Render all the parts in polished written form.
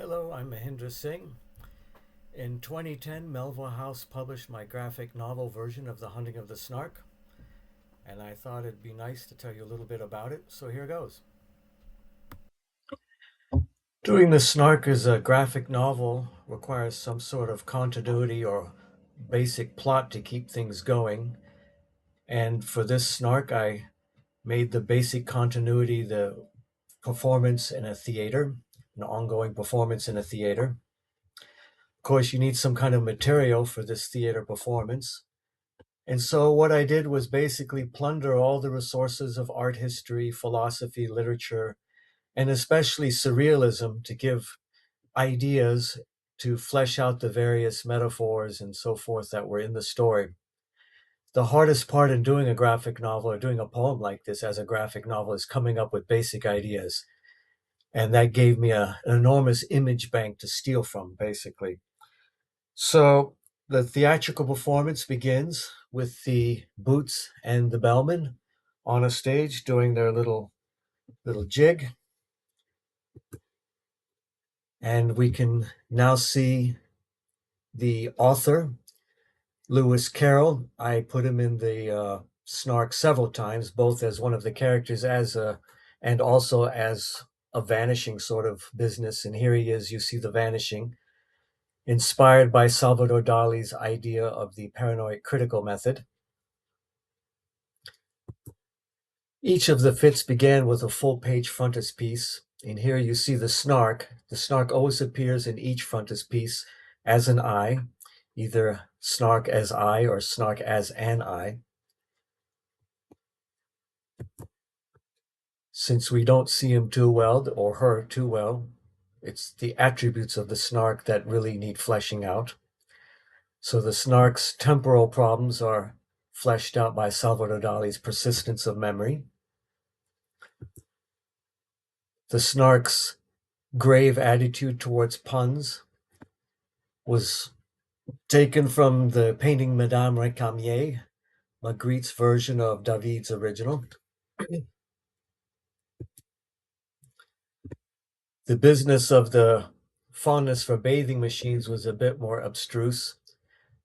Hello, I'm Mahendra Singh. In 2010, Melville House published my graphic novel version of The Hunting of the Snark, and I thought it'd be nice to tell you a little bit about it, so here goes. Doing the Snark as a graphic novel requires some sort of continuity or basic plot to keep things going, and for this Snark, I made the basic continuity the performance in a theater, an ongoing performance in a theater. Of course, you need some kind of material for this theater performance. And so what I did was basically plunder all the resources of art history, philosophy, literature, and especially surrealism to give ideas to flesh out the various metaphors and so forth that were in the story. The hardest part in doing a graphic novel or doing a poem like this as a graphic novel is coming up with basic ideas. And that gave me an enormous image bank to steal from, basically. So the theatrical performance begins with the Boots and the Bellman on a stage doing their little jig, and we can now see the author, Lewis Carroll. I put him in the Snark several times, both as one of the characters as a and also as a vanishing sort of business. And here he is. You see the vanishing, inspired by Salvador Dali's idea of the paranoid critical method. Each of the fits began with a full-page frontispiece, and here you see the Snark. The Snark always appears in each frontispiece as an eye, either Snark as I or Snark as an I. Since we don't see him too well, or her too well, it's the attributes of the Snark that really need fleshing out. So the Snark's temporal problems are fleshed out by Salvador Dali's persistence of memory. The Snark's grave attitude towards puns was taken from the painting Madame Récamier, Magritte's version of David's original. The business of the fondness for bathing machines was a bit more abstruse.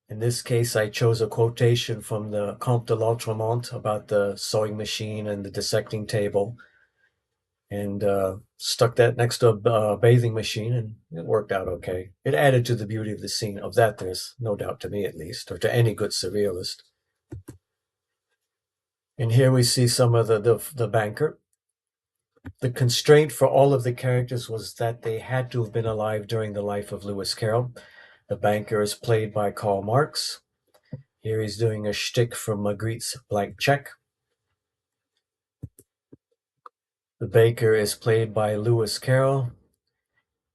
In this case, I chose a quotation from the Comte de l'Outremont about the sewing machine and the dissecting table, and stuck that next to a bathing machine, and it worked out okay. It added to the beauty of the scene. Of that, there's no doubt, to me at least, or to any good surrealist. And here we see some of the banker. The constraint for all of the characters was that they had to have been alive during the life of Lewis Carroll. The banker is played by Karl Marx. Here he's doing a shtick from Magritte's Blank Check. The baker is played by Lewis Carroll.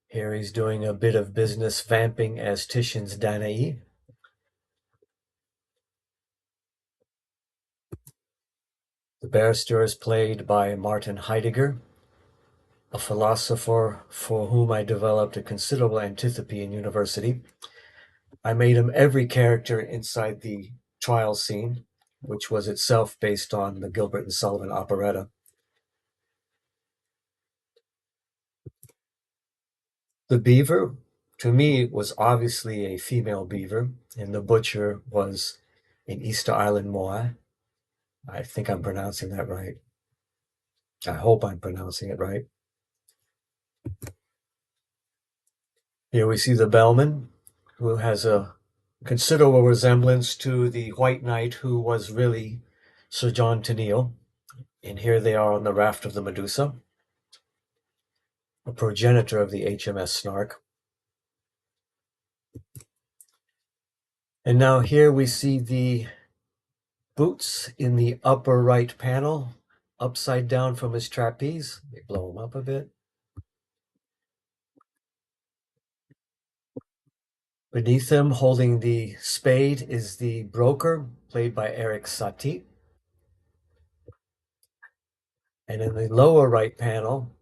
Here he's doing a bit of business vamping as Titian's Danae. The barrister is played by Martin Heidegger, a philosopher for whom I developed a considerable antipathy in university. I made him every character inside the trial scene, which was itself based on the Gilbert and Sullivan operetta. The beaver, to me, was obviously a female beaver, and the butcher was an Easter Island Moai. I think I'm pronouncing that right. I hope I'm pronouncing it right. Here we see the bellman, who has a considerable resemblance to the White Knight who was really Sir John Tenniel. And here they are on the raft of the Medusa, a progenitor of the HMS Snark. And now here we see the Boots in the upper right panel, upside down from his trapeze. They blow him up a bit. Beneath him, holding the spade, is the broker, played by Eric Satie. And in the lower right panel,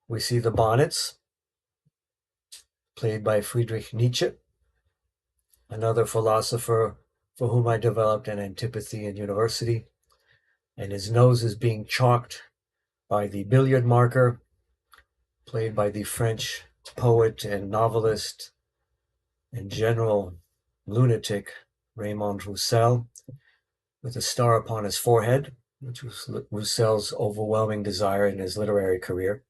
we see the bonnets, played by Friedrich Nietzsche, another philosopher for whom I developed an antipathy in university. And his nose is being chalked by the billiard marker, played by the French poet and novelist and general lunatic Raymond Roussel, with a star upon his forehead, which was Roussel's overwhelming desire in his literary career.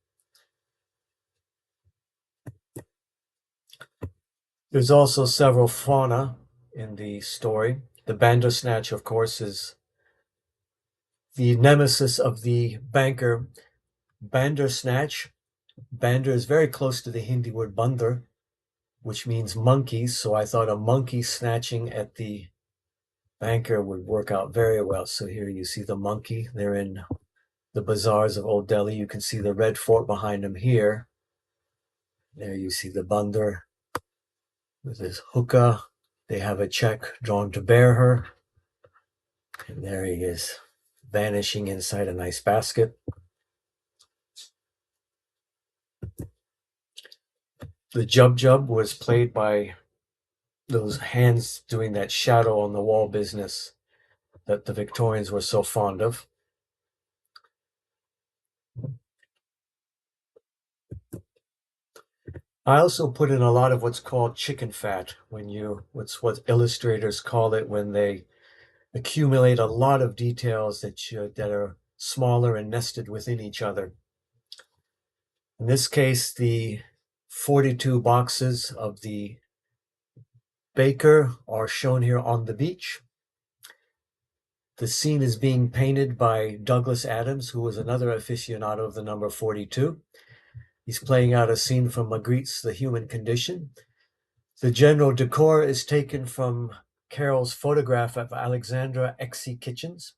There's also several fauna in the story. The Bandersnatch, of course, is the nemesis of the banker. Bandersnatch. Bander is very close to the Hindi word bandar, which means monkeys. So I thought a monkey snatching at the banker would work out very well. So here you see the monkey. They're in the bazaars of Old Delhi. You can see the red fort behind him here. There you see the bandar with his hookah. They have a check drawn to bear her. And there he is, vanishing inside a nice basket. The Jub Jub was played by those hands doing that shadow on the wall business that the Victorians were so fond of. I also put in a lot of what's called chicken fat what's what illustrators call it when they accumulate a lot of details that are smaller and nested within each other. In this case, the 42 boxes of the baker are shown here on the beach. The scene is being painted by Douglas Adams, who was another aficionado of the number 42. He's playing out a scene from Magritte's The Human Condition. The general decor is taken from Carroll's photograph of Alexandra Exy Kitchens.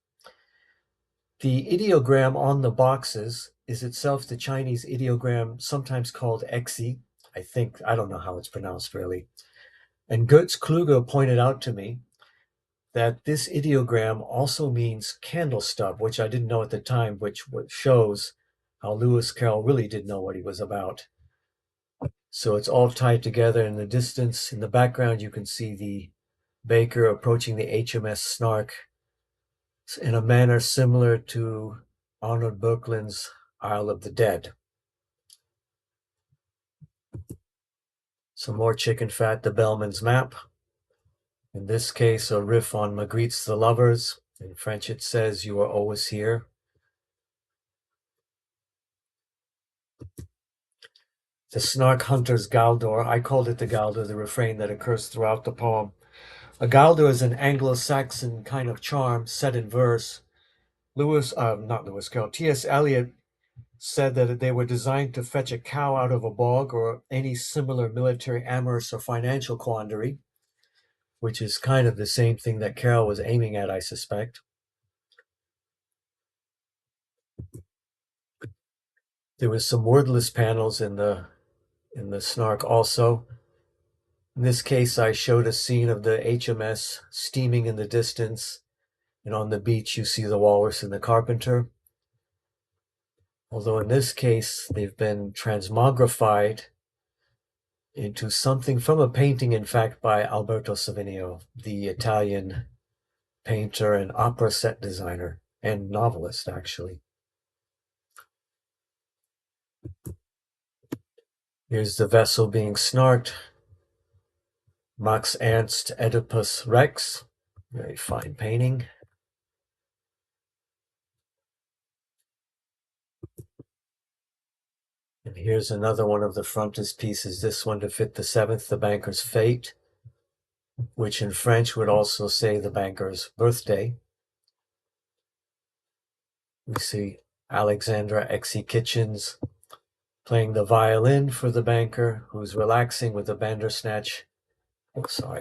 The ideogram on the boxes is itself the Chinese ideogram, sometimes called Exy. I don't know how it's pronounced really. And Götz Kluge pointed out to me that this ideogram also means candle stub, which I didn't know at the time, which shows how Lewis Carroll really did know what he was about. So it's all tied together. In the distance, in the background, you can see the baker approaching the HMS Snark in a manner similar to Arnold Böcklin's Isle of the Dead. Some more chicken fat, the Bellman's Map. In this case, a riff on Magritte's The Lovers. In French, it says, "You are always here." The Snark Hunter's Galdor. I called it the Galdor, the refrain that occurs throughout the poem. A Galdor is an Anglo-Saxon kind of charm set in verse. Not Lewis Carroll, T.S. Eliot said that they were designed to fetch a cow out of a bog or any similar military, amorous, or financial quandary, which is kind of the same thing that Carroll was aiming at, I suspect. There was some wordless panels in the Snark also. In this case, I showed a scene of the HMS steaming in the distance, and on the beach you see the walrus and the carpenter. Although in this case, they've been transmogrified into something from a painting, in fact, by Alberto Savinio, the Italian painter and opera set designer and novelist, actually. Here's the vessel being snarked. Max Ernst, Oedipus Rex. Very fine painting. And here's another one of the frontispieces, this one to fit the seventh, the banker's fate, which in French would also say the banker's birthday. We see Alexandra Exy Kitchens playing the violin for the banker, who's relaxing with a bandersnatch.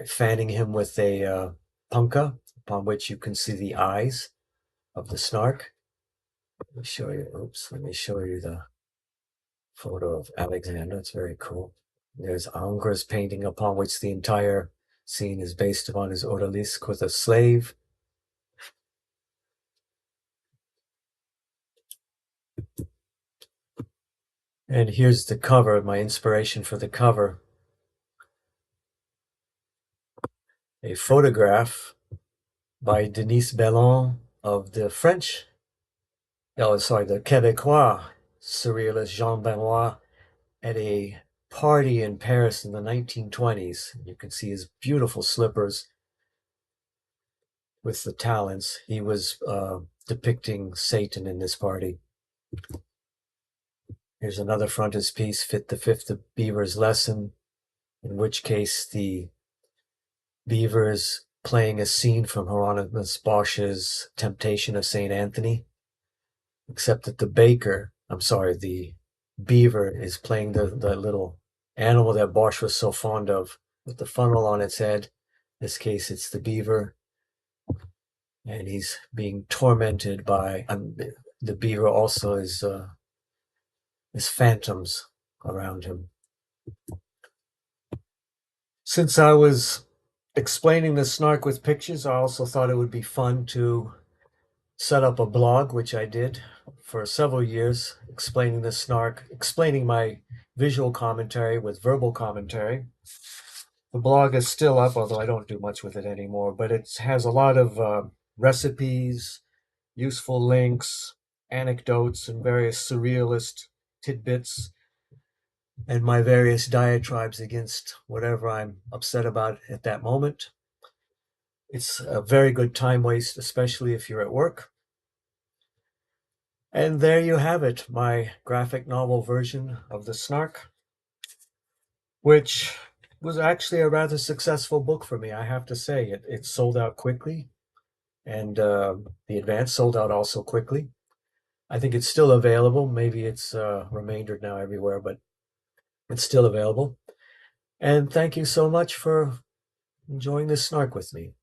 Fanning him with a punka, upon which you can see the eyes of the Snark. Let me show you the photo of Alexandra. It's very cool. There's Ingres' painting, upon which the entire scene is based upon his odalisque with a slave. And here's the cover, my inspiration for the cover. A photograph by Denis Bellon of the Québécois surrealist Jean Benoit at a party in Paris in the 1920s. You can see his beautiful slippers with the talons. He was depicting Satan in this party. Here's another frontispiece, Fit the Fifth of Beaver's Lesson, in which case the beaver is playing a scene from Hieronymus Bosch's Temptation of St. Anthony, except that the beaver is playing the little animal that Bosch was so fond of with the funnel on its head. In this case, it's the beaver, and he's being tormented by the beaver. Also, is phantoms around him. Since I was explaining the snark with pictures, I also thought it would be fun to set up a blog, which I did for several years, explaining the snark, explaining my visual commentary with verbal commentary. The blog is still up, although I don't do much with it anymore, but it has a lot of recipes, useful links, anecdotes, and various surrealist tidbits, and my various diatribes against whatever I'm upset about at that moment. It's a very good time waste, especially if you're at work. And there you have it, my graphic novel version of The Snark, which was actually a rather successful book for me, I have to say. It sold out quickly, and the advance sold out also quickly. I think it's still available. Maybe it's remaindered now everywhere, but it's still available. And thank you so much for enjoying this snark with me.